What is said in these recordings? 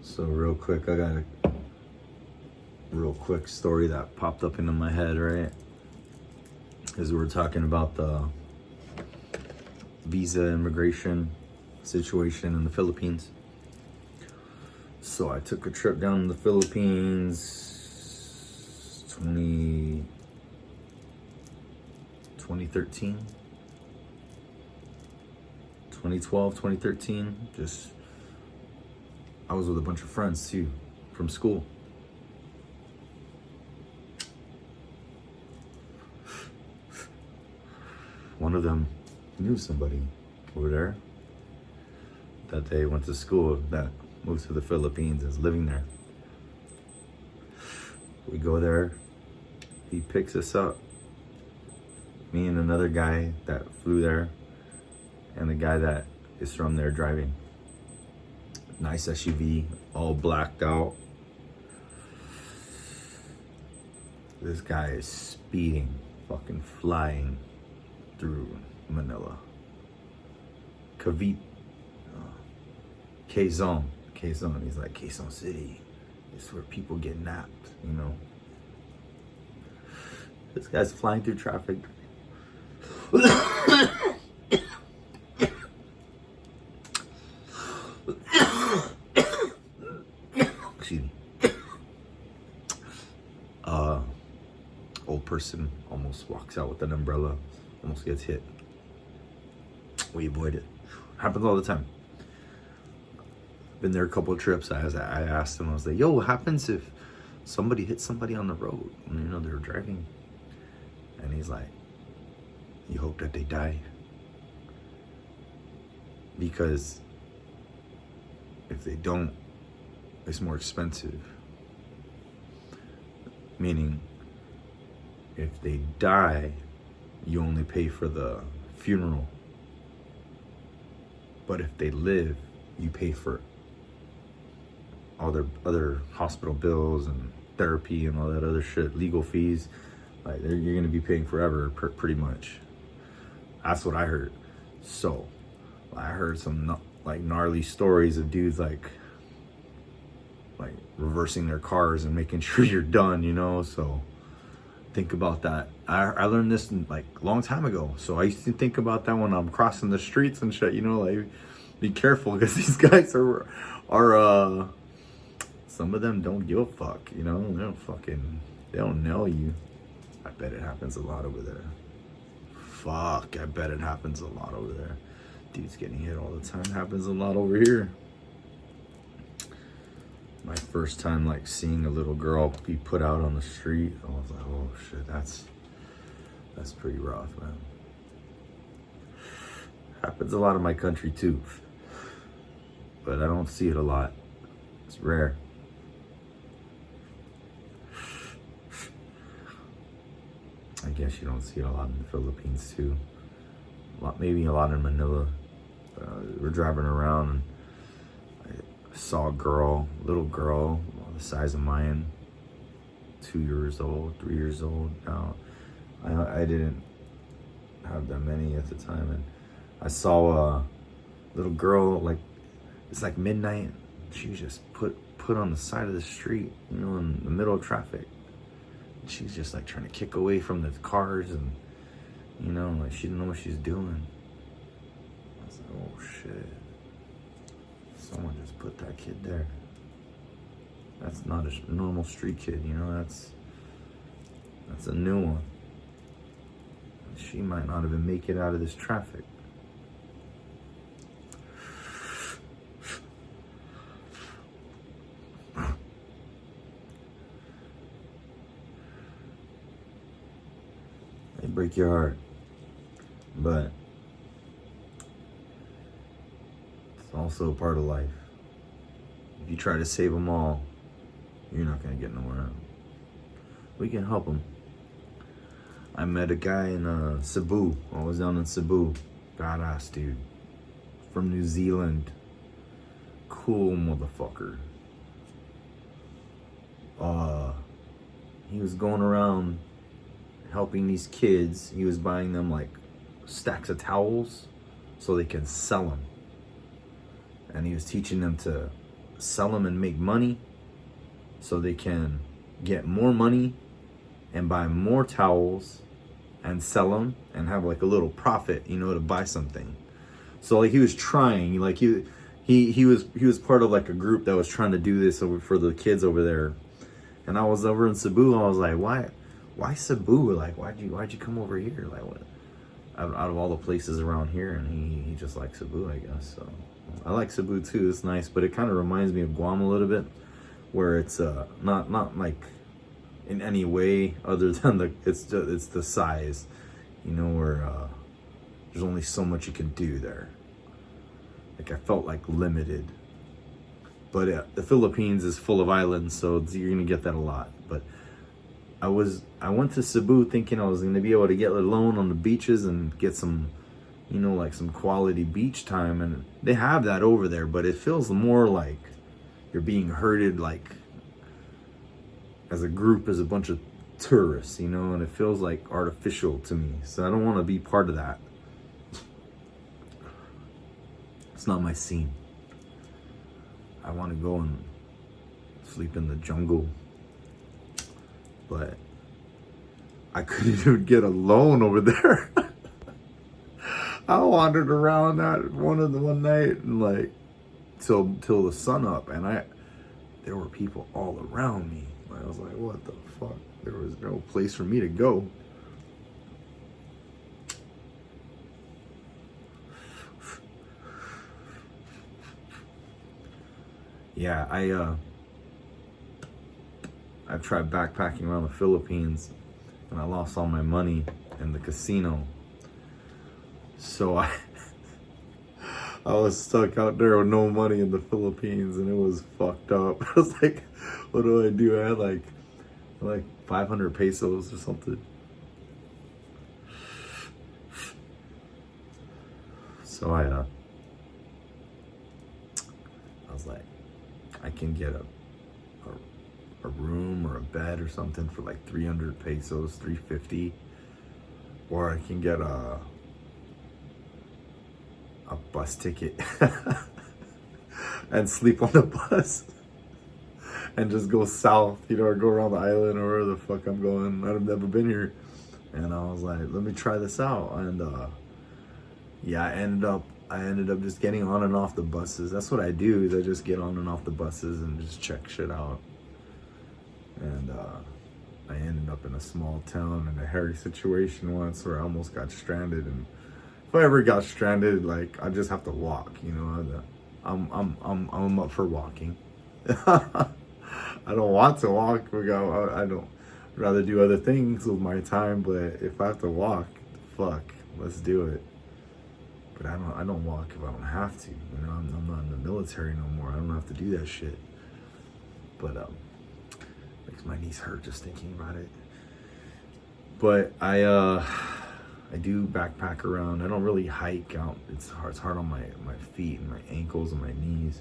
So real quick, I got a real quick story that popped up into my head, right? Because we were talking about the visa immigration situation in the Philippines. So I took a trip down to the Philippines 2013, 2012, 2013. I was with a bunch of friends too from school. One of them knew somebody over there that they went to school that moved to the Philippines, is living there. We go there, he picks us up, me and another guy that flew there, and the guy that is from there driving. Nice SUV, all blacked out. This guy is speeding, fucking flying through Manila. Quezon. He's like, Quezon City. It's where people get napped, you know. This guy's flying through traffic. Excuse me. Old person almost walks out with an umbrella, almost gets hit. We avoid it. Happens all the time. Been there a couple of trips. I asked him, I was like, yo, what happens if somebody hits somebody on the road? And, you know, they were driving. And he's like, you hope that they die. Because if they don't, it's more expensive. Meaning, if they die, you only pay for the funeral. But if they live, you pay for all their other hospital bills and therapy and all that other shit, legal fees. Like, you're gonna be paying forever, pretty much. That's what I heard. So, I heard some like gnarly stories of dudes like reversing their cars and making sure you're done, you know. So think about that. I learned this like a long time ago. So I used to think about that when I'm crossing the streets and shit, you know, like be careful because these guys are some of them don't give a fuck, you know. They don't nail you. I bet it happens a lot over there. Fuck, I bet it happens a lot over there. Dudes getting hit all the time. Happens a lot over here. My first time like seeing a little girl be put out on the street, I was like, oh shit, that's pretty rough, man. Happens a lot in my country too, but I don't see it a lot. It's rare. I guess you don't see it a lot in the Philippines too. Maybe a lot in Manila. We're driving around and I saw a little girl, the size of mine, 2 years old, 3 years old now. I didn't have that many at the time, and I saw a little girl, like, it's like midnight. She was just put on the side of the street, you know, in the middle of traffic. She's just like trying to kick away from the cars, and you know, like she didn't know what she's doing. I was like, oh shit. Someone just put that kid there. That's not a normal street kid, you know, that's a new one. She might not even make it out of this traffic. They break your heart, but it's also a part of life. If you try to save them all, you're not gonna get nowhere. We can help them. I met a guy in Cebu. I was down in Cebu. Badass dude. From New Zealand. Cool motherfucker. He was going around helping these kids. He was buying them like stacks of towels so they can sell them. And he was teaching them to sell them and make money so they can get more money and buy more towels and sell them and have like a little profit, to buy something. So like he was trying, like he was part of like a group that was trying to do this over for the kids over there. And I was over in Cebu. I was like, why Cebu? Like, why'd you come over here? Like, what? Out of all the places around here, and he just likes Cebu, I guess. So I like Cebu too. It's nice, but it kind of reminds me of Guam a little bit, where it's not like in any way other than it's the size, where there's only so much you can do there. Like I felt like limited. But the Philippines is full of islands, so you're gonna get that a lot. But I went to Cebu thinking I was gonna be able to get a loan on the beaches and get some, like some quality beach time, and they have that over there. But it feels more like you're being herded, like as a group, as a bunch of tourists, and it feels like artificial to me. So I don't want to be part of that. It's not my scene. I want to go and sleep in the jungle, but I couldn't even get a loan over there. I wandered around that one night and like till the sun up, and there were people all around me. I was like, what the fuck? There was no place for me to go. Yeah, I've tried backpacking around the Philippines, and I lost all my money in the casino. So I was stuck out there with no money in the Philippines, and it was fucked up. I was like, what do I do? I had like 500 pesos or something. So I was like, I can get a room or a bed or something for like 300 pesos, 350, or I can get a bus ticket and sleep on the bus and just go south, or go around the island or wherever the fuck I'm going. I've never been here, and I was like, let me try this out. And yeah, I ended up just getting on and off the buses. That's what I do, is I just get on and off the buses and just check shit out. And I ended up in a small town in a hairy situation once where I almost got stranded. And if I ever got stranded, like, I just have to walk, I'm up for walking. I don't want to walk. I don't rather do other things with my time, but if I have to walk, fuck, let's do it. But I don't walk if I don't have to. I'm not in the military no more. I don't have to do that shit. But makes my knees hurt just thinking about it. But I do backpack around. I don't really hike out. It's hard on my feet and my ankles and my knees.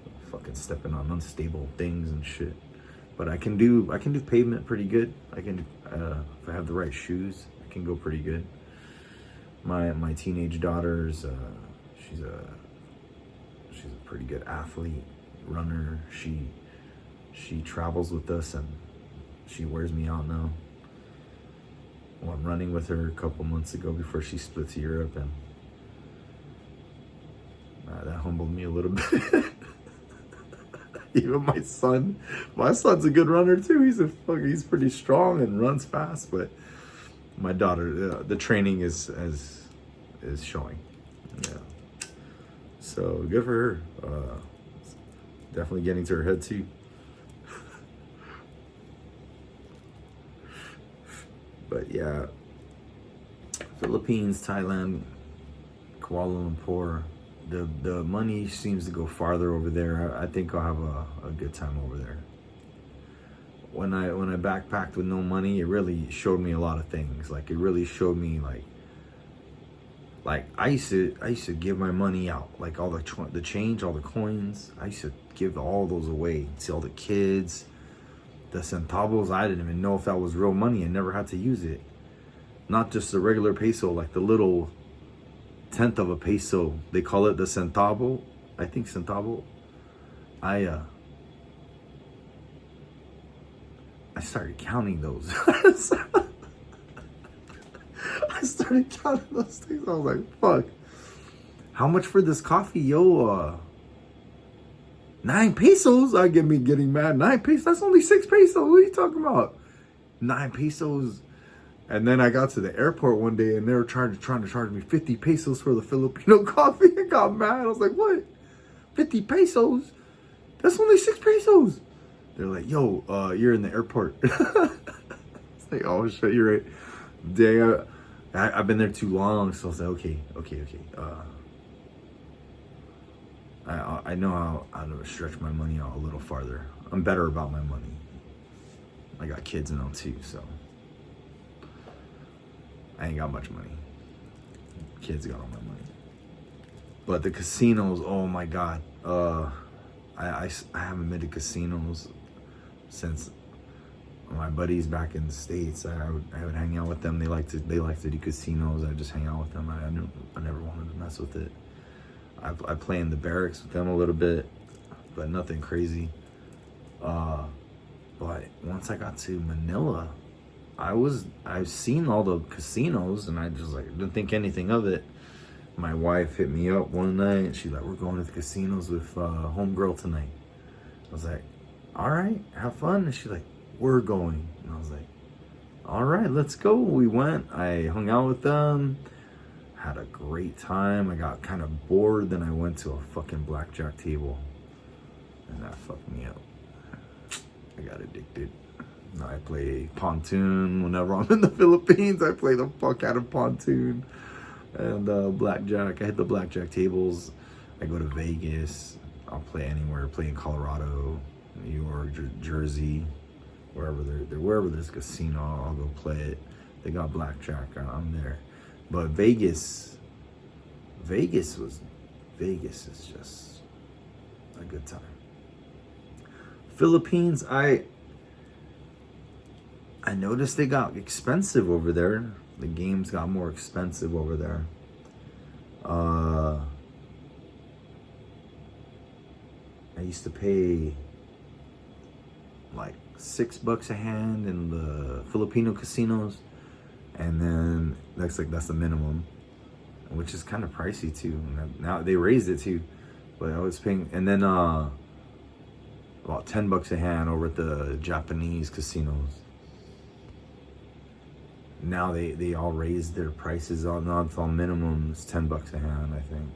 I'm fucking stepping on unstable things and shit. But I can do pavement pretty good. I can if I have the right shoes, I can go pretty good. My teenage daughter's she's a pretty good athlete, runner. She travels with us and she wears me out now. Went running with her a couple months ago before she split to Europe, and that humbled me a little bit. Even my son's a good runner too. He's pretty strong and runs fast, but my daughter, the training is showing. Yeah. So good for her. Definitely getting to her head too. But yeah, Philippines, Thailand, Kuala Lumpur, the money seems to go farther over there. I think I'll have a good time over there. When I backpacked with no money, it really showed me a lot of things. Like, it really showed me like I used to give my money out, like all the change, all the coins. I used to give all those away to all the kids. The centavos, I didn't even know if that was real money. I never had to use it. Not just the regular peso, like the little tenth of a peso. They call it the centavo. I think centavo. I started counting those. I started counting those things. I was like, fuck. How much for this coffee, yo? 9 pesos? I get me getting mad. 9 pesos? That's only 6 pesos. What are you talking about? 9 pesos. And then I got to the airport one day and they were trying to charge me 50 pesos for the Filipino coffee. I got mad. I was like, what? 50 pesos? That's only 6 pesos. They're like, yo, you're in the airport. It's like, oh shit, you're right. Dang, I've been there too long. So I was like, okay. I know how to stretch my money out a little farther. I'm better about my money. I got kids now too, so I ain't got much money. Kids got all my money. But the casinos, oh my god. I haven't been to casinos since my buddies back in the States. I would hang out with them. They like to do casinos. I just hang out with them. I never wanted to mess with it. I play in the barracks with them a little bit, but nothing crazy. But once I got to Manila, I've seen all the casinos and I just like didn't think anything of it. My wife hit me up one night and she's like, we're going to the casinos with homegirl tonight. I was like, all right, have fun. And she's like, we're going. And I was like, all right, let's go. We went. I hung out with them. Had a great time. I got kind of bored. Then I went to a fucking blackjack table. And that fucked me up. I got addicted. Now I play pontoon whenever I'm in the Philippines. I play the fuck out of pontoon. And blackjack. I hit the blackjack tables. I go to Vegas. I'll play anywhere. Play in Colorado, New York, Jersey. Wherever there's a casino, I'll go play it. They got blackjack. I'm there. But Vegas is just a good time. Philippines, I noticed they got expensive over there. The games got more expensive over there. I used to pay like $6 a hand in the Filipino casinos. And then that's the minimum, which is kind of pricey too. Now they raised it too, but I was paying, and then about $10 a hand over at the Japanese casinos. Now they all raised their prices on minimums $10 a hand, I think.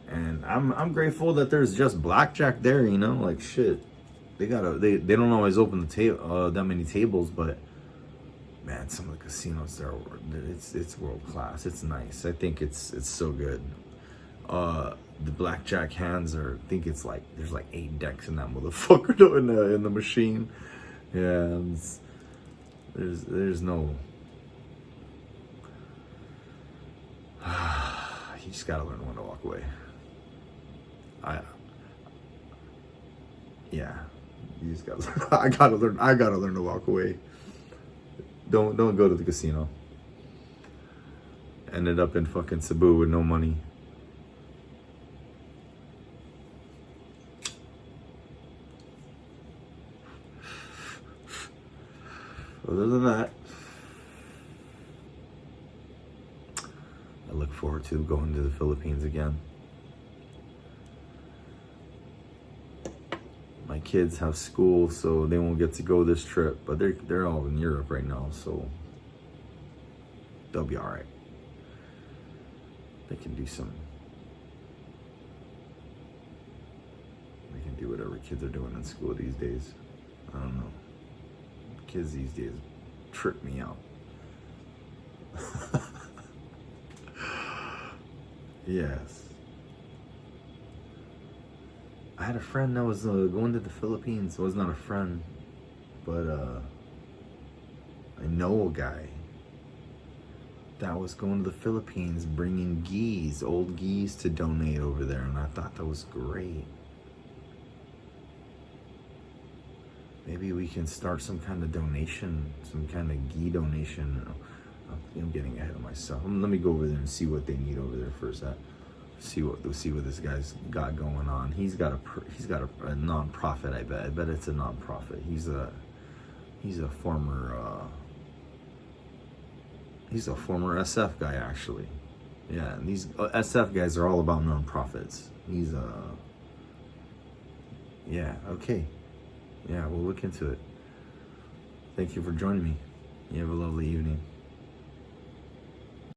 And I'm grateful that there's just blackjack there, you know, like shit. They don't always open the that many tables, but man, some of the casinos there, it's world class. It's nice. I think it's so good. The blackjack hands I think there's like 8 decks in that motherfucker in the machine. Yeah, there's no. You just gotta learn when to walk away. You just gotta. I gotta learn to walk away. Don't go to the casino. Ended up in fucking Cebu with no money. Other than that, I look forward to going to the Philippines again. My kids have school, so they won't get to go this trip, but they're all in Europe right now, so they'll be all right. They can do whatever kids are doing in school these days. I don't know. Kids these days trip me out. Yes. I had a friend that was going to the Philippines. It was not a friend, but I know a guy that was going to the Philippines bringing geese, old geese to donate over there, and I thought that was great. Maybe we can start some kind of donation, some kind of ghee donation. I'm getting ahead of myself. Let me go over there and see what they need over there first. see what this guy's got going on. He's got a non-profit. I bet it's a non-profit. He's a former SF guy, actually. Yeah, and these SF guys are all about non-profits. He's yeah, okay. Yeah, we'll look into it. Thank you for joining me. You have a lovely evening.